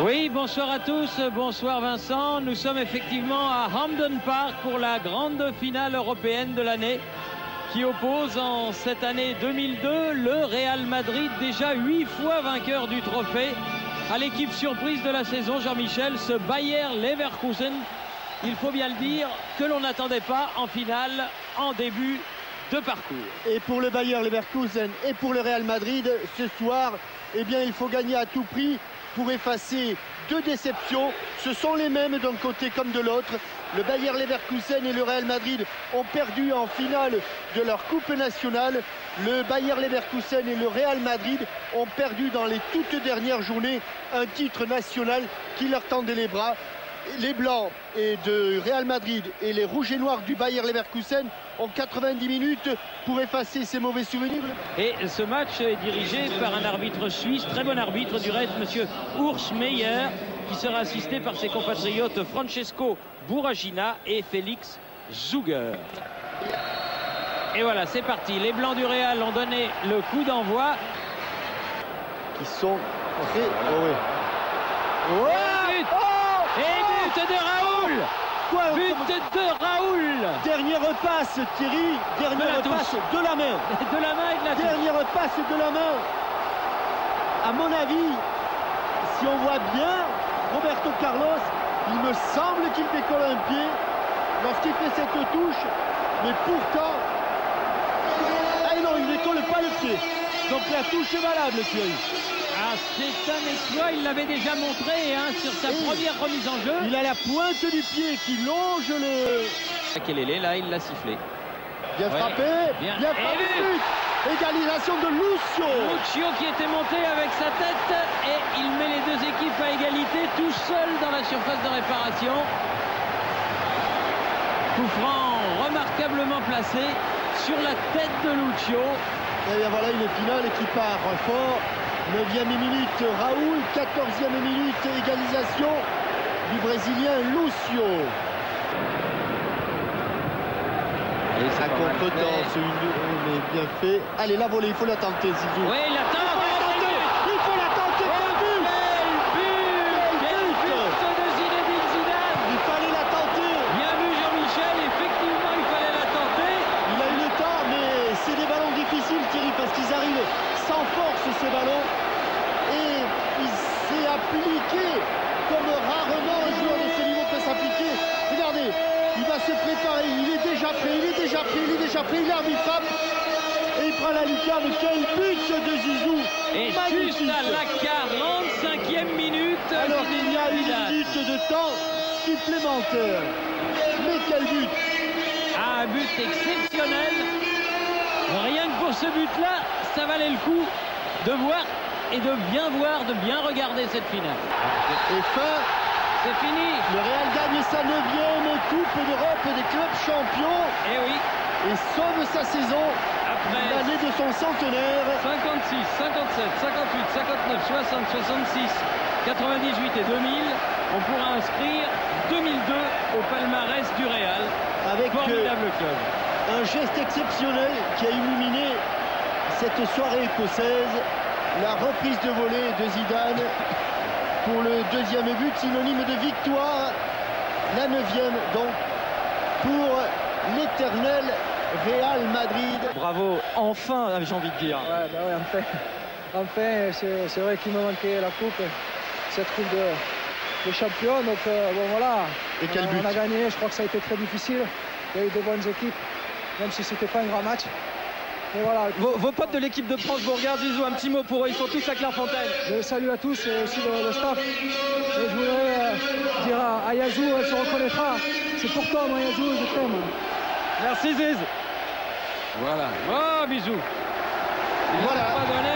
Oui, bonsoir à tous, bonsoir Vincent. Nous sommes effectivement à Hampden Park pour la grande finale européenne de l'année qui oppose en cette année 2002 le Real Madrid, déjà 8 fois vainqueur du trophée, à l'équipe surprise de la saison, Jean-Michel, ce Bayer Leverkusen, il faut bien le dire, que l'on n'attendait pas en finale en début de parcours. Et pour le Bayer Leverkusen et pour le Real Madrid, ce soir, eh bien, il faut gagner à tout prix pour effacer deux déceptions. Ce sont les mêmes d'un côté comme de l'autre. Le Bayer Leverkusen et le Real Madrid ont perdu en finale de leur Coupe nationale. Le Bayer Leverkusen et le Real Madrid ont perdu dans les toutes dernières journées un titre national qui leur tendait les bras. Les Blancs et de Real Madrid et les Rouges et Noirs du Bayer Leverkusen ont 90 minutes pour effacer ces mauvais souvenirs. Et ce match est dirigé par un arbitre suisse, très bon arbitre du reste, monsieur Urs Meier, qui sera assisté par ses compatriotes Francesco Burragina et Félix Zuger. Et voilà, c'est parti. Les Blancs du Real ont donné le coup d'envoi. Qui sont... Et but de Raoul! But de Raoul! Dernière passe, Thierry. Dernière passe de la main. De la main et de la touche. Dernière passe de la main. À mon avis, si on voit bien Roberto Carlos, il me semble qu'il décolle un pied lorsqu'il fait cette touche. Mais pourtant... Ah non, il ne décolle pas le pied. Donc la touche est valable, Thierry. Ah, c'est un exploit, il l'avait déjà montré sur sa première remise en jeu. Il a la pointe du pied qui longe le... Kelele, là, il l'a sifflé. Bien frappé, bien frappé. Égalisation de Lucio. Lucio qui était monté avec sa tête et il met les deux équipes à égalité, tout seul dans la surface de réparation. Coup franc remarquablement placé sur la tête de Lucio. Et bien voilà une finale qui part fort. 9e minute, Raoul. 14e minute, égalisation du Brésilien Lucio. Et ça contre-temps, c'est une bien fait. Allez, la volée, il faut la tenter, Zizou. Oui, il l'attend. Il faut la tenter. Quel but de Zinedine Zidane. Il fallait la tenter. Bien vu, Jean-Michel. Effectivement, il fallait la tenter. Il a eu le temps, mais c'est des ballons difficiles, Thierry, parce qu'ils arrivent sans force, ces ballons. Et il s'est appliqué comme rarement un joueur de ce niveau peut s'appliquer. Regardez, il va se préparer, il est déjà prêt, il est arbitrable. Et il prend la lucarne. Quel but de Zizou. Et magnifique. Juste à la 45e minute, alors il y a une minute de temps supplémentaire. Mais quel but. Un but exceptionnel. Rien que pour ce but-là, ça valait le coup de voir et de bien voir, de bien regarder cette finale. Et fin. C'est fini. Le Real gagne sa 9e Coupe d'Europe des clubs champions. Et oui. Et sauve sa saison après l'année de son centenaire. 56, 57, 58, 59, 60, 66, 98 et 2000. On pourra inscrire 2002 au palmarès du Real. Avec formidable club. Un geste exceptionnel qui a illuminé cette soirée écossaise. La reprise de volée de Zidane pour le 2e but, synonyme de victoire. La 9e donc pour l'éternel Real Madrid. Bravo, enfin, j'ai envie de dire. Ouais, bah ouais, enfin c'est vrai qu'il me manquait la coupe, cette coupe de champion. Donc bon voilà. Et quel but. On a gagné, je crois que ça a été très difficile. Il y a eu de bonnes équipes, même si c'était pas un grand match. Et voilà. Vos potes de l'équipe de France vous regardent, Zizou, un petit mot pour eux, ils sont tous à Clairefontaine. Je salue à tous et aussi le staff. Et je voudrais dire à Yazou, elle se reconnaîtra. C'est pour toi, moi, Yazou, je t'aime. Merci, Ziz. Voilà. Oh, bisous. Il voilà. pas donné.